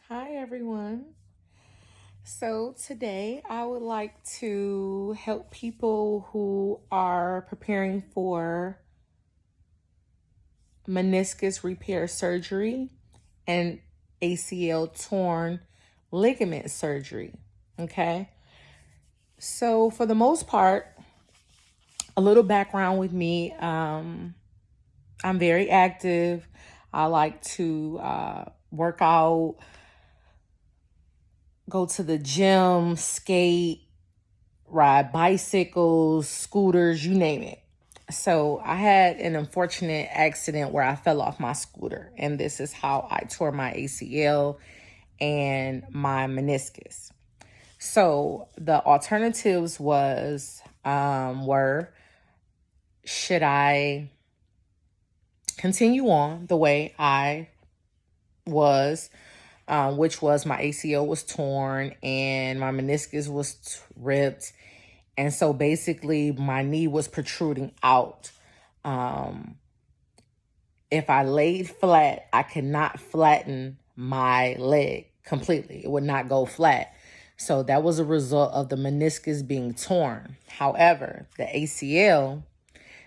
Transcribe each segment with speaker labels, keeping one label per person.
Speaker 1: Hi, everyone. So, today I would like to help people who are preparing for meniscus repair surgery and ACL torn ligament surgery. Okay. So, for the most part, a little background with me I'm very active. I like to work out, go to the gym, skate, ride bicycles, scooters, you name it. So I had an unfortunate accident where I fell off my scooter, and this is how I tore my ACL and my meniscus. So the alternatives were should I continue on the way I was, which was my ACL was torn and my meniscus was ripped. And so basically, my knee was protruding out. Um, if I laid flat, I could not flatten my leg completely. It would not go flat. So that was a result of the meniscus being torn. However, the ACL,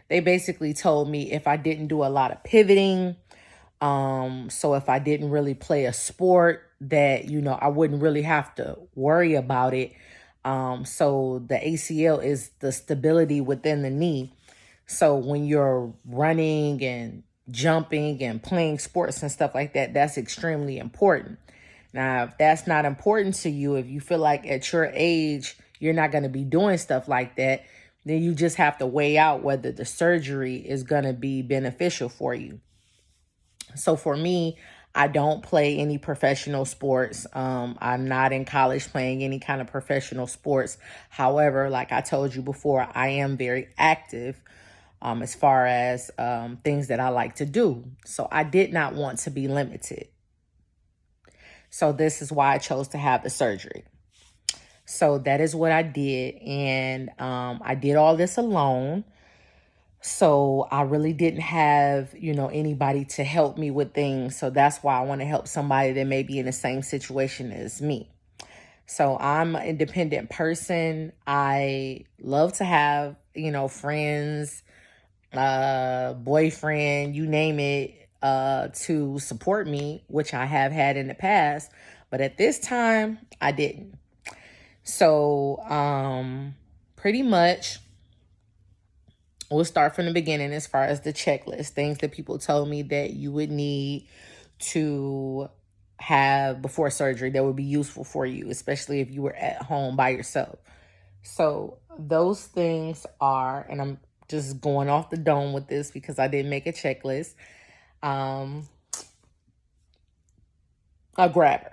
Speaker 1: they basically told me if I didn't do a lot of pivoting, so if I didn't really play a sport, that, I wouldn't really have to worry about it. So the ACL is the stability within the knee. So when you're running and jumping and playing sports and stuff like that, that's extremely important. Now, if that's not important to you, if you feel like at your age, you're not going to be doing stuff like that, then you just have to weigh out whether the surgery is going to be beneficial for you. So for me, I don't play any professional sports. I'm not in college playing any kind of professional sports. However, like I told you before, I am very active as far as things that I like to do. So I did not want to be limited. So this is why I chose to have the surgery. So that is what I did. And I did all this alone. So I really didn't have, anybody to help me with things. So that's why I want to help somebody that may be in the same situation as me. So I'm an independent person. I love to have, friends, boyfriend, you name it, to support me, which I have had in the past. But at this time, I didn't. So pretty much we'll start from the beginning as far as the checklist, things that people told me that you would need to have before surgery that would be useful for you, especially if you were at home by yourself. So those things are, and I'm just going off the dome with this because I didn't make a checklist, um, a grabber.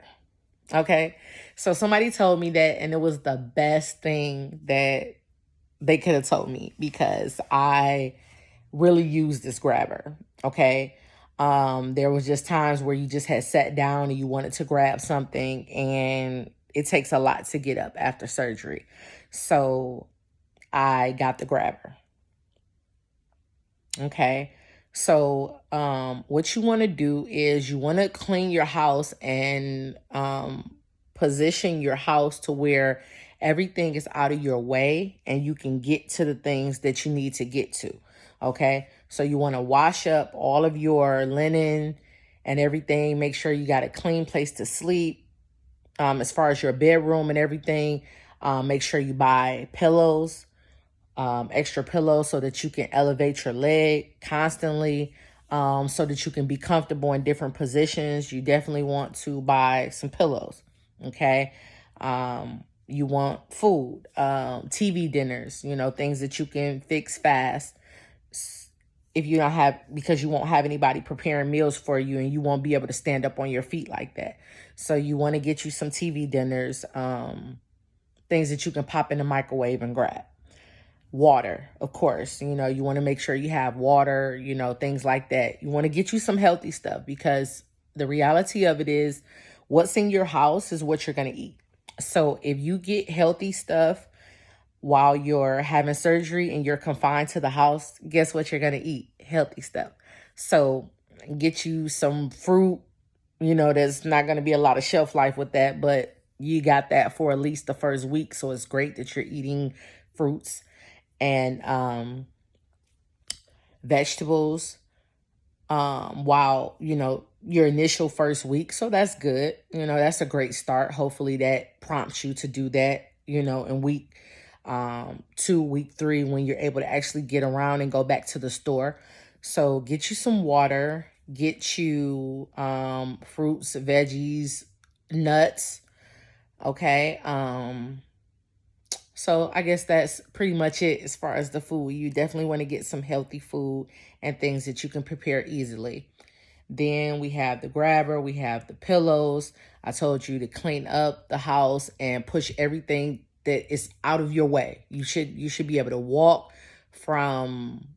Speaker 1: Okay. So somebody told me that, and it was the best thing that they could have told me because I really use this grabber. Okay. There was just times where you just had sat down and you wanted to grab something, and it takes a lot to get up after surgery. So I got the grabber. Okay. So what you want to do is you want to clean your house and position your house to where everything is out of your way and you can get to the things that you need to get to. Okay. So you want to wash up all of your linen and everything. Make sure you got a clean place to sleep. As far as your bedroom and everything, make sure you buy pillows, extra pillows so that you can elevate your leg constantly, so that you can be comfortable in different positions. You definitely want to buy some pillows. Okay. You want food, TV dinners, things that you can fix fast. If you don't have, because you won't have anybody preparing meals for you and you won't be able to stand up on your feet like that. So you want to get you some TV dinners, things that you can pop in the microwave and grab. Water, of course, you want to make sure you have water, things like that. You want to get you some healthy stuff because the reality of it is what's in your house is what you're going to eat. So if you get healthy stuff while you're having surgery and you're confined to the house, guess what you're going to eat? Healthy stuff. So get you some fruit, There's not going to be a lot of shelf life with that, but you got that for at least the first week. So it's great that you're eating fruits and vegetables while, your initial first week. So that's good. That's a great start. Hopefully that prompts you to do that, in week 2, week 3, when you're able to actually get around and go back to the store. So get you some water, get you fruits, veggies, nuts. Okay. So I guess that's pretty much it as far as the food. You definitely want to get some healthy food and things that you can prepare easily. Then we have the grabber, we have the pillows. I told you to clean up the house and push everything that is out of your way. You should be able to walk from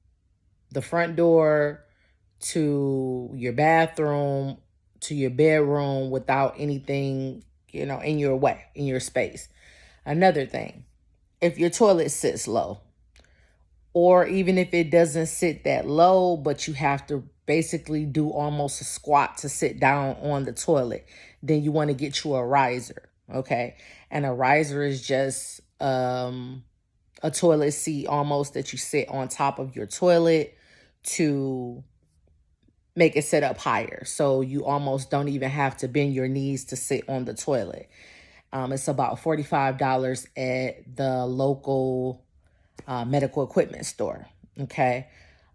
Speaker 1: the front door to your bathroom to your bedroom without anything, in your way, in your space. Another thing, if your toilet sits low, or even if it doesn't sit that low, but you have to basically do almost a squat to sit down on the toilet, then you want to get you a riser, okay? And a riser is just a toilet seat almost that you sit on top of your toilet to make it sit up higher. So you almost don't even have to bend your knees to sit on the toilet. It's about $45 at the local medical equipment store. Okay.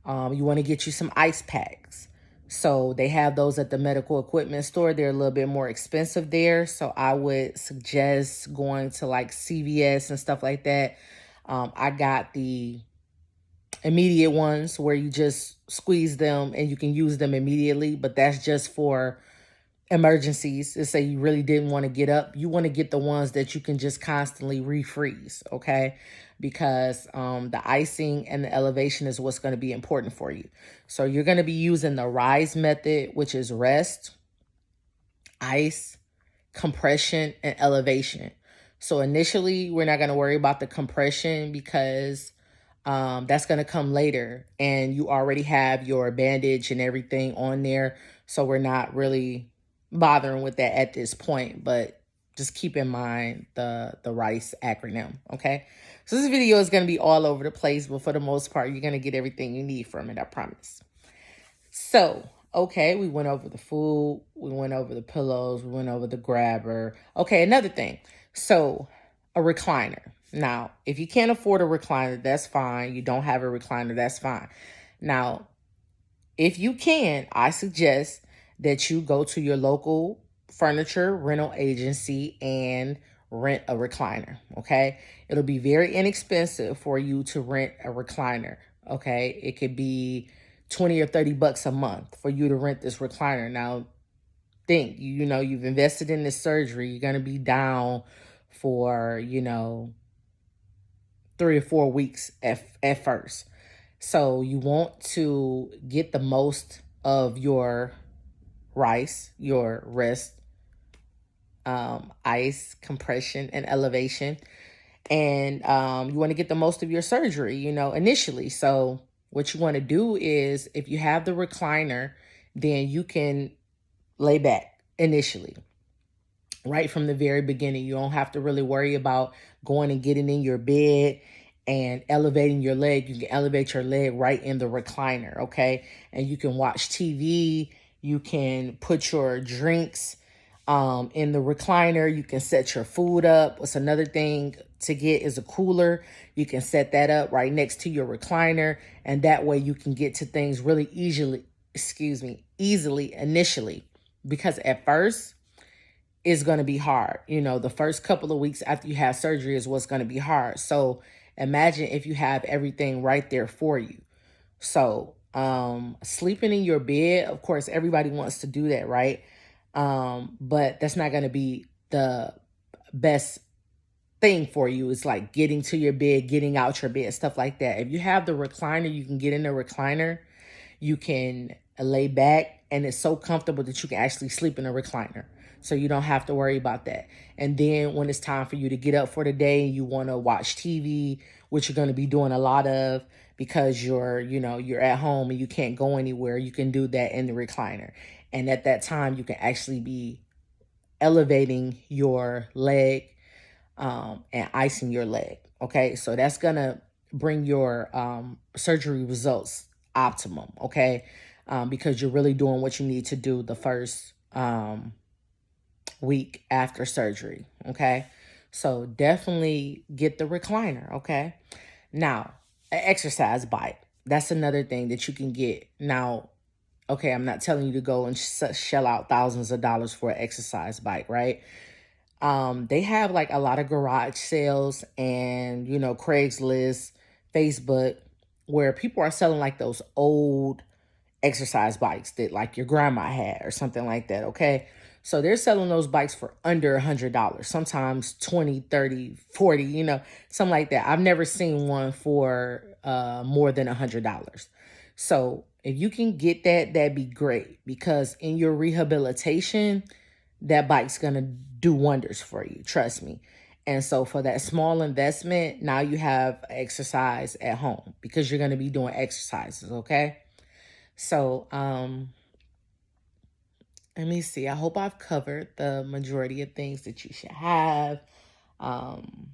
Speaker 1: You want to get you some ice packs. So they have those at the medical equipment store. They're a little bit more expensive there. So I would suggest going to like CVS and stuff like that. I got the immediate ones where you just squeeze them and you can use them immediately, but that's just for emergencies. Let's say you really didn't want to get up. You want to get the ones that you can just constantly refreeze, okay? Because the icing and the elevation is what's going to be important for you. So you're going to be using the RISE method, which is rest, ice, compression, and elevation. So initially, we're not going to worry about the compression because that's going to come later. And you already have your bandage and everything on there. So we're not really bothering with that at this point. But just keep in mind the RICE acronym, okay? So this video is going to be all over the place, but for the most part, you're going to get everything you need from it, I promise. So, okay, we went over the food, we went over the pillows, we went over the grabber. Okay, another thing. So, a recliner. Now, if you can't afford a recliner, that's fine. You don't have a recliner, that's fine. Now, if you can, I suggest that you go to your local furniture rental agency and rent a recliner, okay? It'll be very inexpensive for you to rent a recliner, okay? It could be 20 or 30 bucks a month for you to rent this recliner. Now, think, you've invested in this surgery. You're going to be down for, 3 or 4 weeks at first. So you want to get the most of your RICE, your rest, ice, compression, and elevation. And you want to get the most of your surgery, initially. So what you want to do is, if you have the recliner, then you can lay back initially, right from the very beginning. You don't have to really worry about going and getting in your bed and elevating your leg. You can elevate your leg right in the recliner, okay? And you can watch TV. You can put your drinks in the recliner. You can set your food up. What's another thing to get is a cooler. You can set that up right next to your recliner, and that way you can get to things really easily initially, because at first it's going to be hard. The first couple of weeks after you have surgery is what's going to be hard. So imagine if you have everything right there for you. So sleeping in your bed, of course, everybody wants to do that, right? But that's not going to be the best thing for you. It's like getting to your bed, getting out your bed, stuff like that. If you have the recliner, you can get in the recliner. You can lay back, and it's so comfortable that you can actually sleep in a recliner. So you don't have to worry about that. And then when it's time for you to get up for the day, you want to watch TV, which you're going to be doing a lot of because you're at home and you can't go anywhere. You can do that in the recliner. And at that time, you can actually be elevating your leg and icing your leg. Okay, so that's gonna bring your surgery results optimum. Okay, because you're really doing what you need to do the first week after surgery. Okay, so definitely get the recliner. Okay, now an exercise bike. That's another thing that you can get now. Okay, I'm not telling you to go and shell out thousands of dollars for an exercise bike, right? They have like a lot of garage sales and, Craigslist, Facebook, where people are selling like those old exercise bikes that like your grandma had or something like that. Okay. So they're selling those bikes for under $100, sometimes 20, 30, 40, something like that. I've never seen one for more than $100. So if you can get that, that'd be great, because in your rehabilitation, that bike's going to do wonders for you. Trust me. And so for that small investment, now you have exercise at home because you're going to be doing exercises. Okay. So, let me see. I hope I've covered the majority of things that you should have. Um,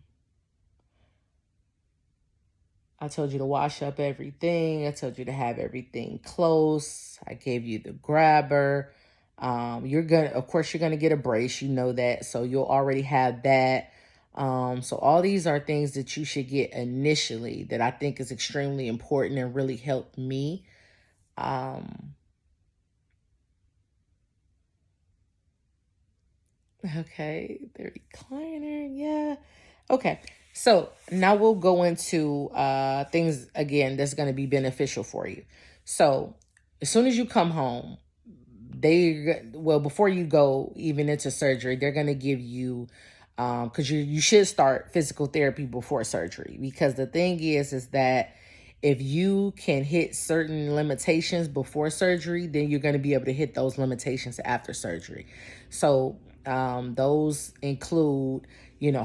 Speaker 1: I told you to wash up everything. I told you to have everything close. I gave you the grabber. Of course, you're gonna get a brace. You know that, so you'll already have that. So all these are things that you should get initially that I think is extremely important and really helped me. Okay, the recliner, yeah. Okay, so now we'll go into things again that's going to be beneficial for you. So as soon as you come home, before you go even into surgery, they're going to give you, because you should start physical therapy before surgery, because the thing is that if you can hit certain limitations before surgery, then you're going to be able to hit those limitations after surgery. So those include,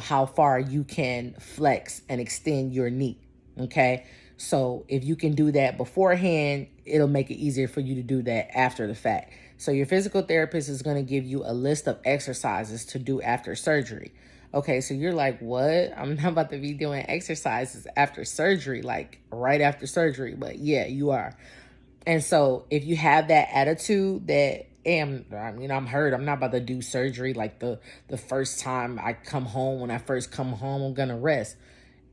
Speaker 1: how far you can flex and extend your knee. Okay. So if you can do that beforehand, it'll make it easier for you to do that after the fact. So your physical therapist is going to give you a list of exercises to do after surgery. Okay, so you're like, what? I'm not about to be doing exercises after surgery, like right after surgery. But yeah, you are. And so if you have that attitude that, I'm hurt, I'm not about to do surgery like the first time I come home. When I first come home, I'm going to rest.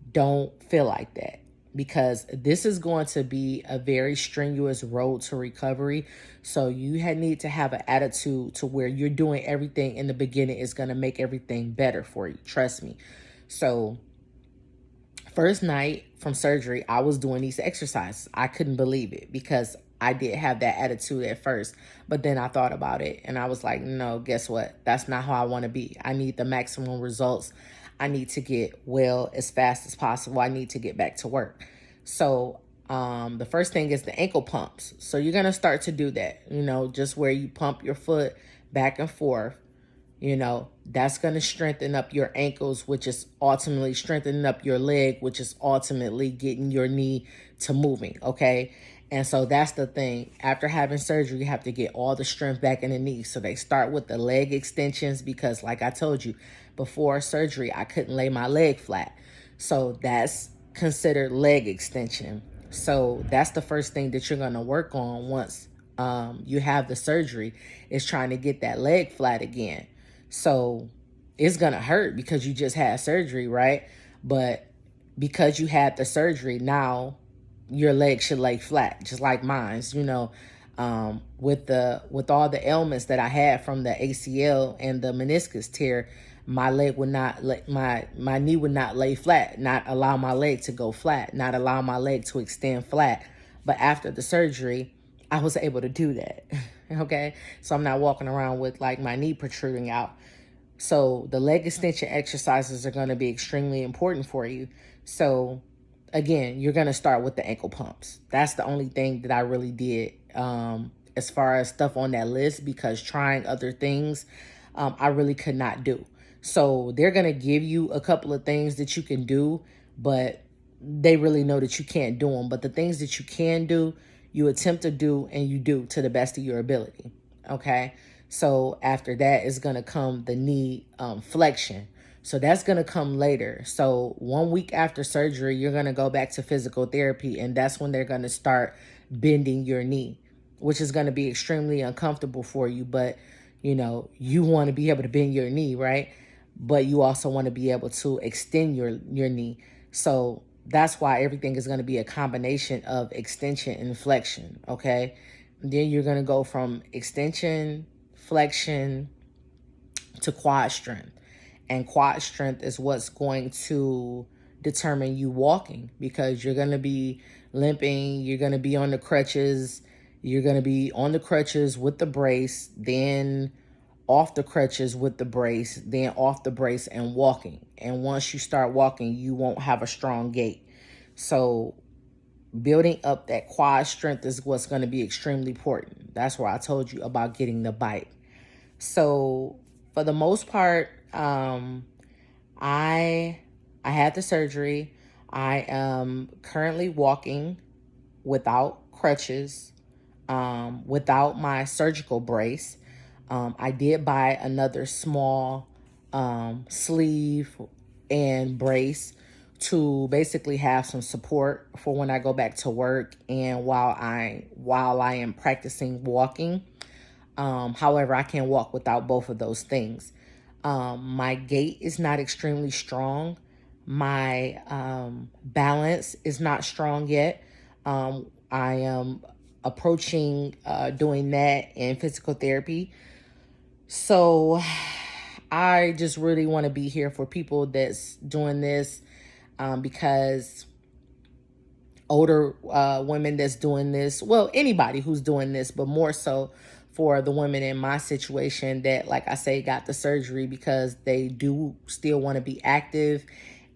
Speaker 1: Don't feel like that, because this is going to be a very strenuous road to recovery. So you need to have an attitude to where you're doing everything in the beginning is going to make everything better for you. Trust me. So first night from surgery, I was doing these exercises. I couldn't believe it because I did have that attitude at first, but then I thought about it and I was like, no, guess what? That's not how I want to be. I need the maximum results. I need to get well as fast as possible. I need to get back to work. So the first thing is the ankle pumps. So you're going to start to do that, just where you pump your foot back and forth. That's going to strengthen up your ankles, which is ultimately strengthening up your leg, which is ultimately getting your knee to moving. Okay. And so that's the thing. After having surgery, you have to get all the strength back in the knee. So they start with the leg extensions because, like I told you, before surgery, I couldn't lay my leg flat. So that's considered leg extension. So that's the first thing that you're going to work on once you have the surgery, is trying to get that leg flat again. So it's going to hurt because you just had surgery, right? But because you had the surgery, now your leg should lay flat, just like mine's, with all the ailments that I had from the ACL and the meniscus tear, my leg would not my knee would not lay flat, not allow my leg to go flat, not allow my leg to extend flat. But after the surgery, I was able to do that. Okay. So I'm not walking around with like my knee protruding out. So the leg extension exercises are going to be extremely important for you. So again, you're going to start with the ankle pumps. That's the only thing that I really did as far as stuff on that list, because trying other things, I really could not do. So they're going to give you a couple of things that you can do, but they really know that you can't do them. But the things that you can do, you attempt to do and you do to the best of your ability. Okay. So after that is going to come the knee flexion. So that's going to come later. So 1 week after surgery, you're going to go back to physical therapy, and that's when they're going to start bending your knee, which is going to be extremely uncomfortable for you. But, you know, you want to be able to bend your knee, right? But you also want to be able to extend your knee. So that's why everything is going to be a combination of extension and flexion, okay? Then you're going to go from extension, flexion to quad strength. And quad strength is what's going to determine you walking, because you're going to be limping, you're going to be on the crutches, you're going to be on the crutches with the brace, then off the crutches with the brace, then off the brace and walking. And once you start walking, you won't have a strong gait. So building up that quad strength is what's going to be extremely important. That's why I told you about getting the bike. So for the most part, I had the surgery. I am currently walking without crutches, without my surgical brace. I did buy another small sleeve and brace to basically have some support for when I go back to work and while I am practicing walking. However, I can walk without both of those things. My gait is not extremely strong. My balance is not strong yet. I am approaching doing that in physical therapy. So I just really want to be here for people that's doing this, because older women that's doing this, well, anybody who's doing this, but more so for the women in my situation that, like I say, got the surgery because they do still want to be active.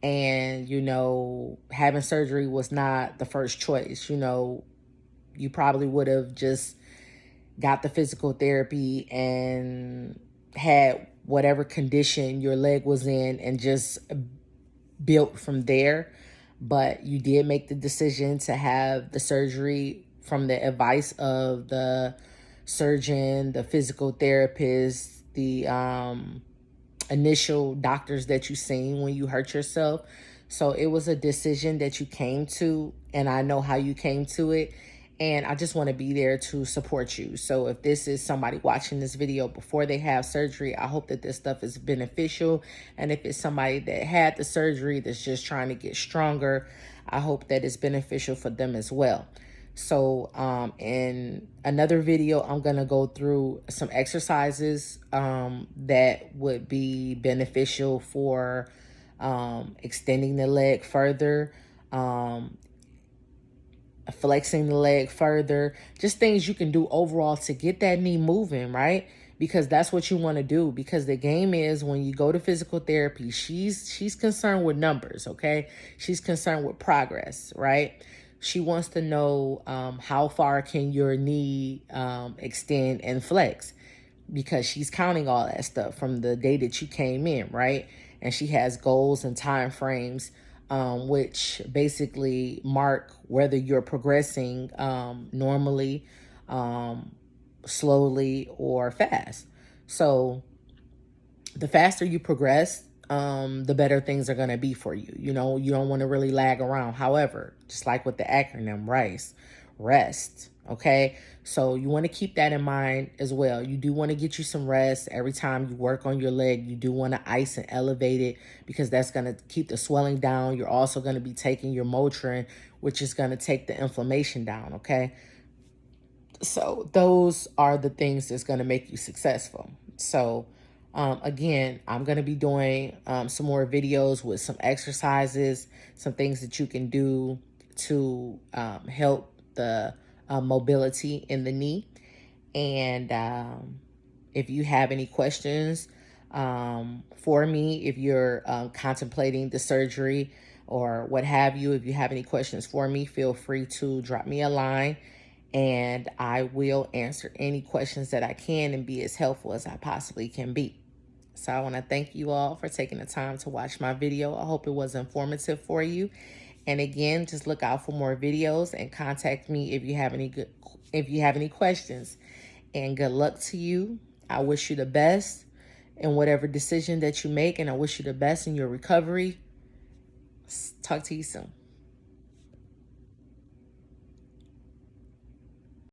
Speaker 1: And, you know, having surgery was not the first choice. You know, you probably would have just got the physical therapy and had whatever condition your leg was in and just built from there. But you did make the decision to have the surgery from the advice of the surgeon, the physical therapist, the initial doctors that you seen when you hurt yourself. So it was a decision that you came to, and I know how you came to it. And I just want to be there to support you. So if this is somebody watching this video before they have surgery, I hope that this stuff is beneficial. And if it's somebody that had the surgery that's just trying to get stronger, I hope that it's beneficial for them as well. So in another video, I'm going to go through some exercises that would be beneficial for extending the leg further, flexing the leg further, just things you can do overall to get that knee moving, right? Because that's what you want to do. Because the game is, when you go to physical therapy, she's concerned with numbers, okay? She's concerned with progress, right? She wants to know how far can your knee extend and flex, because she's counting all that stuff from the day that you came in, right? And she has goals and time frames, which basically mark whether you're progressing normally, slowly, or fast. So the faster you progress, the better things are going to be for you. You know, you don't want to really lag around. However, just like with the acronym RICE, rest. Okay. So you want to keep that in mind as well. You do want to get you some rest every time you work on your leg. You do want to ice and elevate it, because that's going to keep the swelling down. You're also going to be taking your Motrin, which is going to take the inflammation down. Okay. So those are the things that's going to make you successful. So again, I'm going to be doing some more videos with some exercises, some things that you can do to help the mobility in the knee. And if you have any questions for me, if you're contemplating the surgery or what have you, if you have any questions for me, feel free to drop me a line, and I will answer any questions that I can and be as helpful as I possibly can be. So I want to thank you all for taking the time to watch my video. I hope it was informative for you. And again, just look out for more videos and contact me if you have any questions. And good luck to you. I wish you the best in whatever decision that you make, and I wish you the best in your recovery. Talk to you soon.